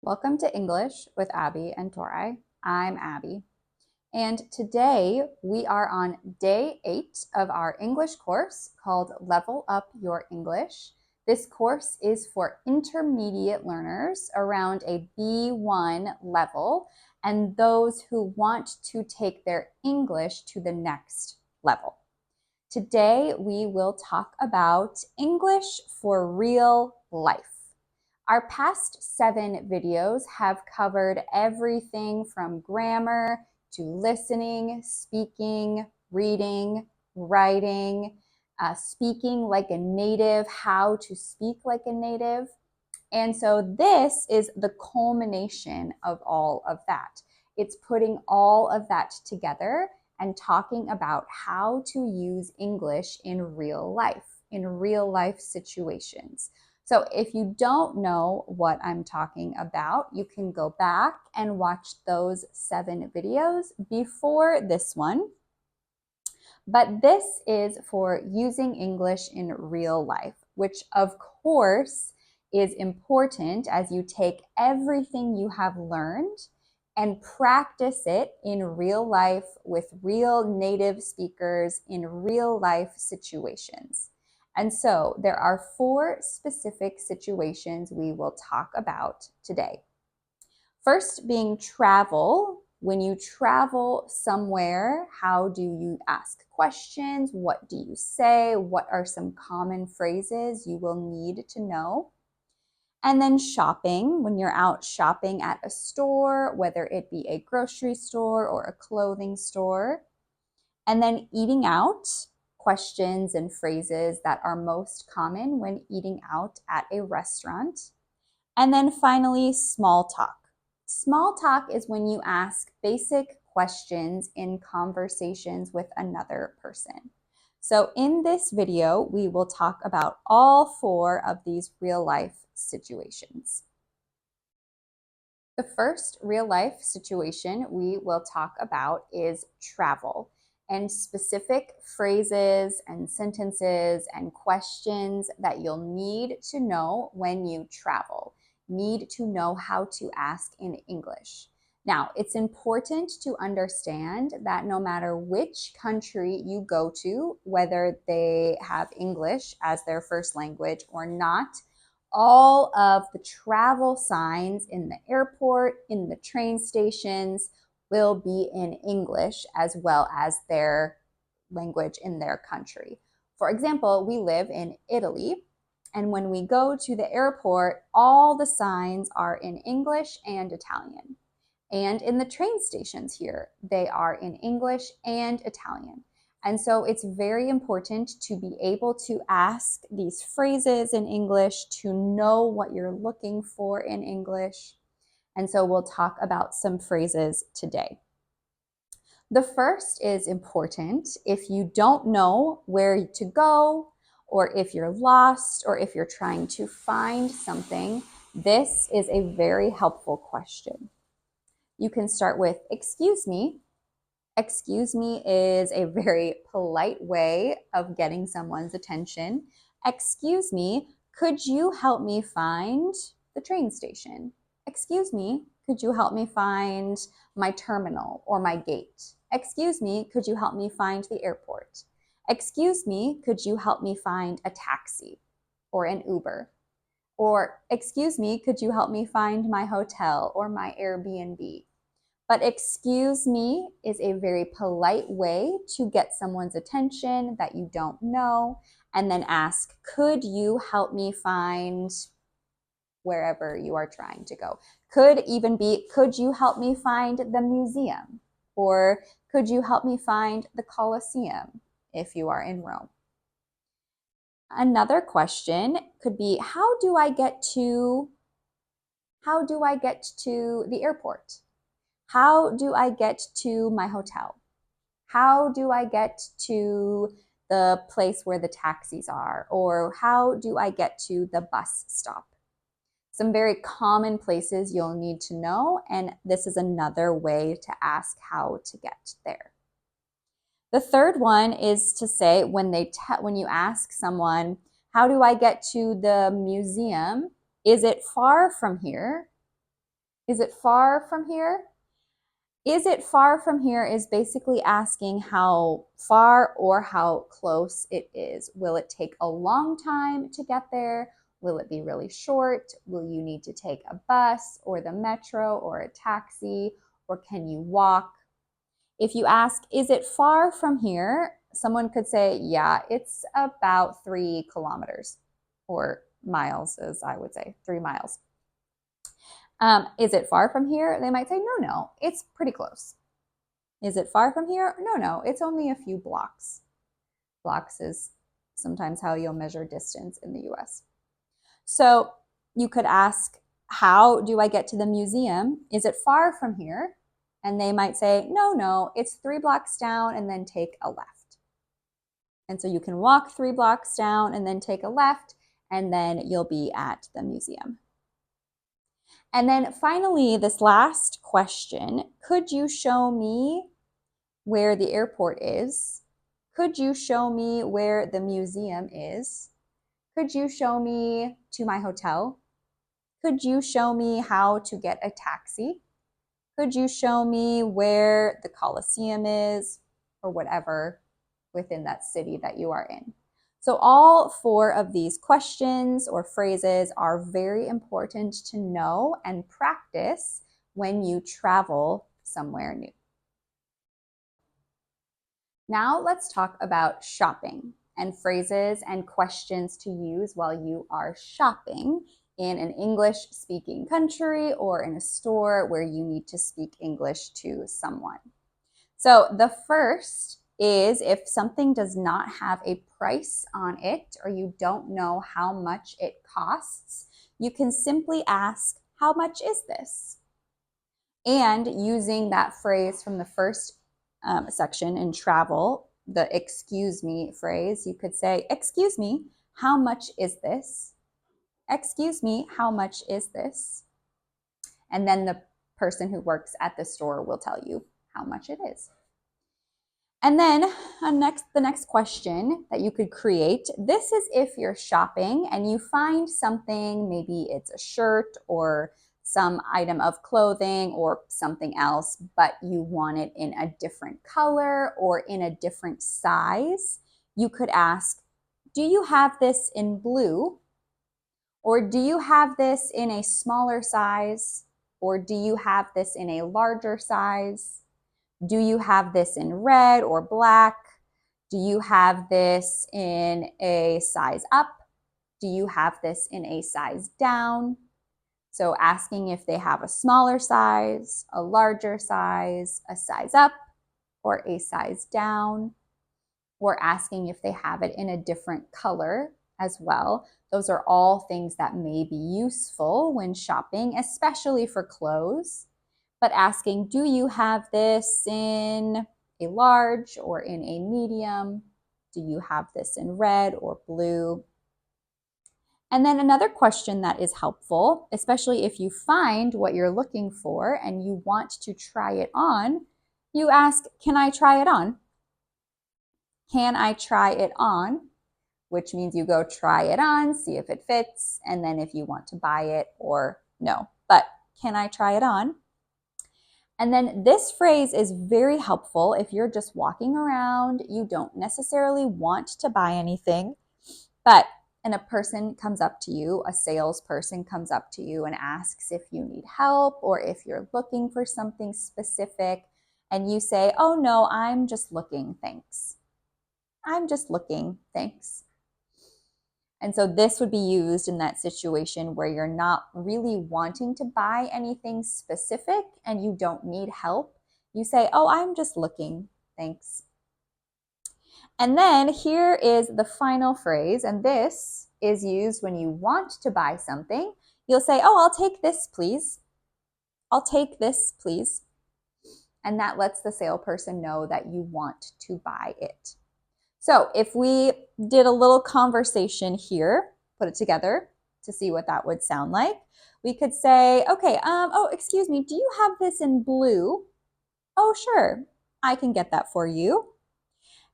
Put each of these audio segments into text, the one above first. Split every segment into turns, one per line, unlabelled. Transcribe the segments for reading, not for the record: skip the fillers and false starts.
Welcome to English with Abby and Torai. I'm Abby, and today we are on day 8 of our English course called Level Up Your English. This course is for intermediate learners around a B1 level and those who want to take their English to the next level. Today we will talk about English for real life. Our past 7 videos have covered everything from grammar to listening, speaking, reading, writing, speaking like a native, how to speak like a native. And so this is the culmination of all of that. It's putting all of that together and talking about how to use English in real life situations. So if you don't know what I'm talking about, you can go back and watch those 7 videos before this one. But this is for using English in real life, which of course is important as you take everything you have learned and practice it in real life with real native speakers in real life situations. And so there are 4 specific situations we will talk about today. First being travel. When you travel somewhere, how do you ask questions? What do you say? What are some common phrases you will need to know? And then shopping, when you're out shopping at a store, whether it be a grocery store or a clothing store. And then eating out, questions and phrases that are most common when eating out at a restaurant. And then finally, small talk. Small talk is when you ask basic questions in conversations with another person. So in this video, we will talk about all 4 of these real life situations. The first real life situation we will talk about is travel and specific phrases and sentences and questions that you'll need to know when you travel, need to know how to ask in English. Now, it's important to understand that no matter which country you go to, whether they have English as their first language or not, all of the travel signs in the airport, in the train stations, will be in English as well as their language in their country. For example, we live in Italy, and when we go to the airport, all the signs are in English and Italian. And in the train stations here, they are in English and Italian. And so it's very important to be able to ask these phrases in English, to know what you're looking for in English. And so we'll talk about some phrases today. The first is important. If you don't know where to go, or if you're lost, or if you're trying to find something, this is a very helpful question. You can start with, excuse me. Excuse me is a very polite way of getting someone's attention. Excuse me, could you help me find the train station? Excuse me, could you help me find my terminal or my gate? Excuse me, could you help me find the airport? Excuse me, could you help me find a taxi or an Uber? Or excuse me, could you help me find my hotel or my Airbnb? But excuse me is a very polite way to get someone's attention that you don't know, and then ask, could you help me find wherever you are trying to go? Could even be, could you help me find the museum? Or could you help me find the Colosseum if you are in Rome? Another question could be, how do I get to the airport? How do I get to my hotel? How do I get to the place where the taxis are? Or how do I get to the bus stop? Some very common places you'll need to know, and this is another way to ask how to get there. The third one is to say when you ask someone, how do I get to the museum? Is it far from here? Is it far from here? Is it far from here is basically asking how far or how close it is. Will it take a long time to get there? Will it be really short? Will you need to take a bus or the metro or a taxi? Or can you walk? If you ask, is it far from here? Someone could say, yeah, it's about 3 kilometers, or miles, as I would say, 3 miles. Is it far from here? They might say, no, it's pretty close. Is it far from here? No, it's only a few blocks. Blocks is sometimes how you'll measure distance in the US. So you could ask, how do I get to the museum? Is it far from here? And they might say, no, it's 3 blocks down and then take a left. And so you can walk 3 blocks down and then take a left, and then you'll be at the museum. And then finally, this last question, could you show me where the airport is? Could you show me where the museum is? Could you show me to my hotel? Could you show me how to get a taxi? Could you show me where the Colosseum is, or whatever within that city that you are in? So all 4 of these questions or phrases are very important to know and practice when you travel somewhere new. Now let's talk about shopping and phrases and questions to use while you are shopping in an English-speaking country or in a store where you need to speak English to someone. So the first is, if something does not have a price on it or you don't know how much it costs, you can simply ask, how much is this? And using that phrase from the first section in travel, the excuse me phrase, you could say, excuse me, how much is this? Excuse me, how much is this? And then the person who works at the store will tell you how much it is. And then the next question that you could create, this is if you're shopping and you find something, maybe it's a shirt or some item of clothing or something else, but you want it in a different color or in a different size. You could ask, do you have this in blue? Or do you have this in a smaller size? Or do you have this in a larger size? Do you have this in red or black? Do you have this in a size up? Do you have this in a size down? So asking if they have a smaller size, a larger size, a size up, or a size down, or asking if they have it in a different color as well. Those are all things that may be useful when shopping, especially for clothes. But asking, do you have this in a large or in a medium? Do you have this in red or blue? And then another question that is helpful, especially if you find what you're looking for and you want to try it on, you ask, can I try it on? Can I try it on? Which means you go try it on, see if it fits, and then if you want to buy it or no. But can I try it on? And then this phrase is very helpful if you're just walking around, you don't necessarily want to buy anything, and a person comes up to you, a salesperson comes up to you and asks if you need help or if you're looking for something specific, and you say, oh no, I'm just looking, thanks. I'm just looking, thanks. And so this would be used in that situation where you're not really wanting to buy anything specific and you don't need help. You say, oh, I'm just looking, thanks. And then here is the final phrase, and this is used when you want to buy something. You'll say, oh, I'll take this, please. I'll take this, please. And that lets the salesperson know that you want to buy it. So if we did a little conversation here, put it together to see what that would sound like, we could say, okay, oh, excuse me, do you have this in blue? Oh, sure, I can get that for you.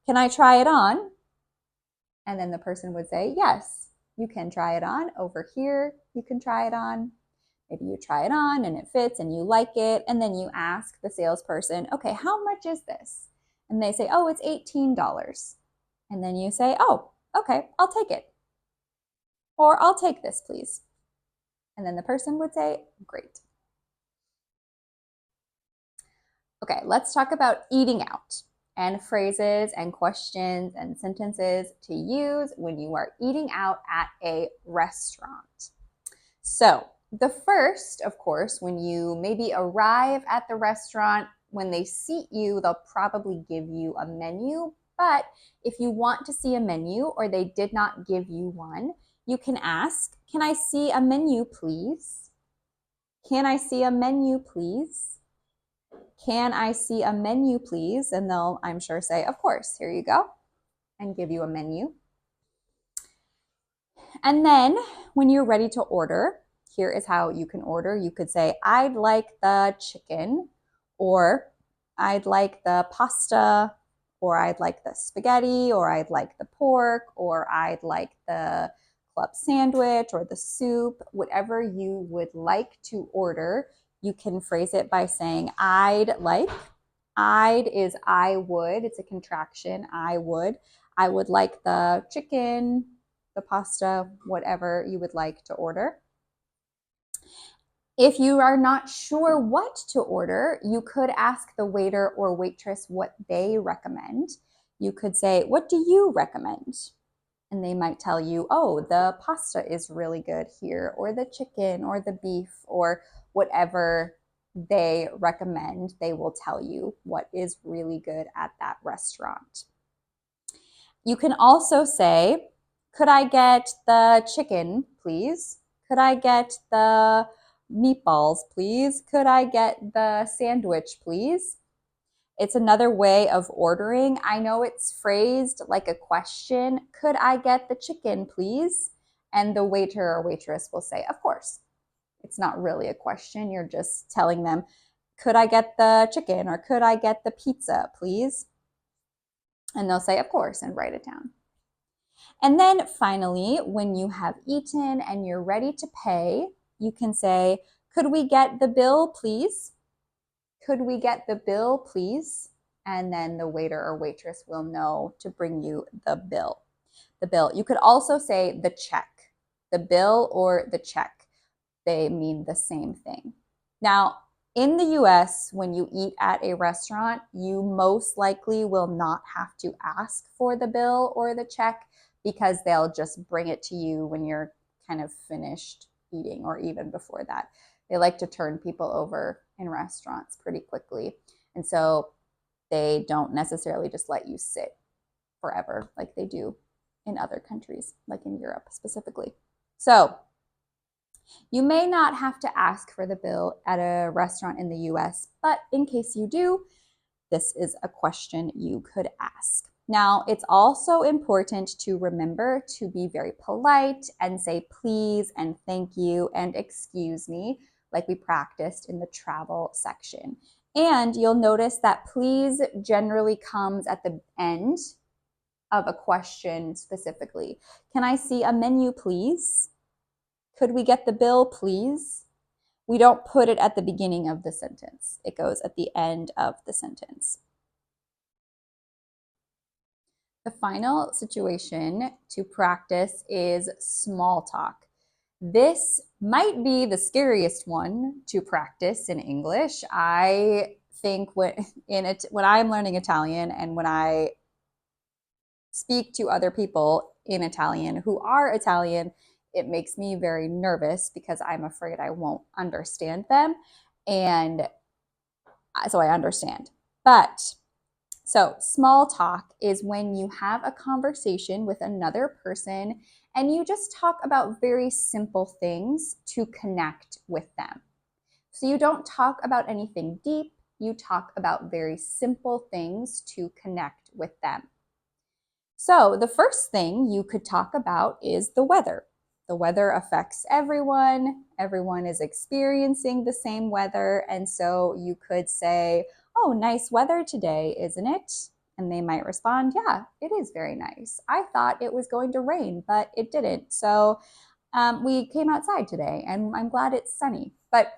Can I try it on? And then the person would say, yes, you can try it on. Over here, you can try it on. Maybe you try it on and it fits and you like it. And then you ask the salesperson, okay, how much is this? And they say, oh, it's $18. And then you say, oh, okay, I'll take it. Or I'll take this, please. And then the person would say, great. Okay, let's talk about eating out and phrases and questions and sentences to use when you are eating out at a restaurant. So, the first, of course, when you maybe arrive at the restaurant, when they seat you, they'll probably give you a menu. But if you want to see a menu or they did not give you one, you can ask, can I see a menu, please? Can I see a menu, please? Can I see a menu, please? And they'll, I'm sure, say, of course, here you go, and give you a menu. And then when you're ready to order, here is how you can order. You could say, I'd like the chicken, or I'd like the pasta, or I'd like the spaghetti, or I'd like the pork, or I'd like the club sandwich or the soup, whatever you would like to order. You can phrase it by saying, I'd like. I'd is I would. It's a contraction. I would. I would like the chicken, the pasta, whatever you would like to order. If you are not sure what to order, you could ask the waiter or waitress what they recommend. You could say, what do you recommend? And they might tell you, oh, the pasta is really good here, or the chicken, or the beef, or whatever they recommend. They will tell you what is really good at that restaurant. You can also say, could I get the chicken, please? Could I get the meatballs, please? Could I get the sandwich, please? It's another way of ordering. I know it's phrased like a question. Could I get the chicken, please? And the waiter or waitress will say, of course. It's not really a question. You're just telling them, could I get the chicken, or could I get the pizza, please? And they'll say, of course, and write it down. And then finally, when you have eaten and you're ready to pay, you can say, could we get the bill, please? Could we get the bill, please? And then the waiter or waitress will know to bring you the bill. The bill. You could also say the check. The bill or the check. They mean the same thing. Now, in the US, when you eat at a restaurant, you most likely will not have to ask for the bill or the check, because they'll just bring it to you when you're kind of finished eating, or even before that. They like to turn people over in restaurants pretty quickly. And so they don't necessarily just let you sit forever like they do in other countries, like in Europe specifically. So you may not have to ask for the bill at a restaurant in the US, but in case you do, this is a question you could ask. Now, it's also important to remember to be very polite and say please and thank you and excuse me, like we practiced in the travel section. And you'll notice that please generally comes at the end of a question specifically. Can I see a menu, please? Could we get the bill, please? We don't put it at the beginning of the sentence. It goes at the end of the sentence. The final situation to practice is small talk. This might be the scariest one to practice in English. I think when I'm learning Italian and when I speak to other people in Italian who are Italian, it makes me very nervous because I'm afraid I won't understand them. And so I understand. So small talk is when you have a conversation with another person and you just talk about very simple things to connect with them. So you don't talk about anything deep, you talk about very simple things to connect with them. So the first thing you could talk about is the weather. The weather affects everyone. Everyone is experiencing the same weather. And so you could say, oh, nice weather today, isn't it? And they might respond, yeah, it is very nice. I thought it was going to rain, but it didn't. So We came outside today and I'm glad it's sunny. But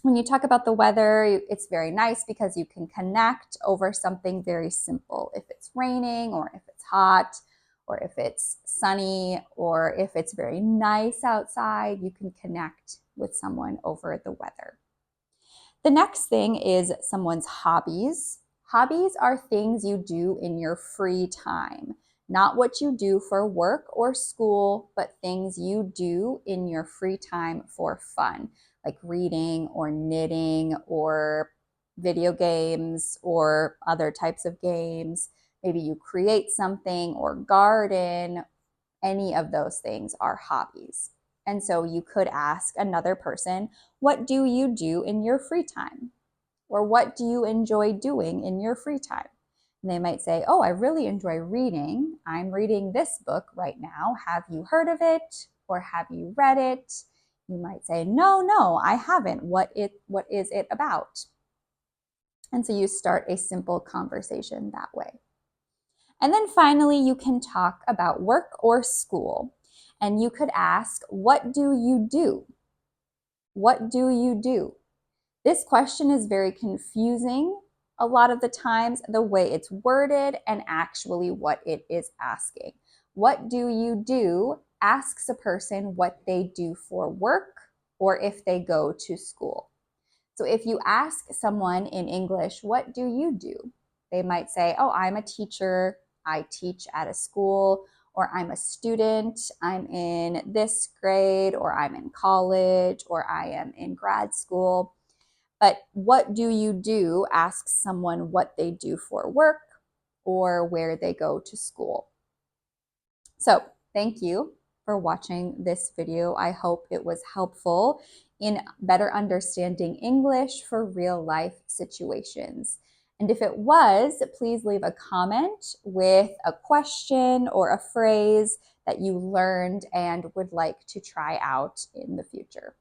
when you talk about the weather, it's very nice because you can connect over something very simple. If it's raining or if it's hot or if it's sunny or if it's very nice outside, you can connect with someone over the weather. The next thing is someone's hobbies. Hobbies are things you do in your free time, not what you do for work or school, but things you do in your free time for fun, like reading or knitting or video games or other types of games. Maybe you create something or garden. Any of those things are hobbies. And so you could ask another person, what do you do in your free time? Or what do you enjoy doing in your free time? And they might say, oh, I really enjoy reading. I'm reading this book right now. Have you heard of it? Or have you read it? You might say, no, I haven't. What is it about? And so you start a simple conversation that way. And then finally, you can talk about work or school. And you could ask, what do you do? What do you do? This question is very confusing a lot of the times, the way it's worded and actually what it is asking. What do you do asks a person what they do for work or if they go to school. So if you ask someone in English, what do you do? They might say, oh, I'm a teacher. I teach at a school, or I'm a student. I'm in this grade, or I'm in college, or I am in grad school. But what do you do asks someone what they do for work or where they go to school. So thank you for watching this video. I hope it was helpful in better understanding English for real life situations. And if it was, please leave a comment with a question or a phrase that you learned and would like to try out in the future.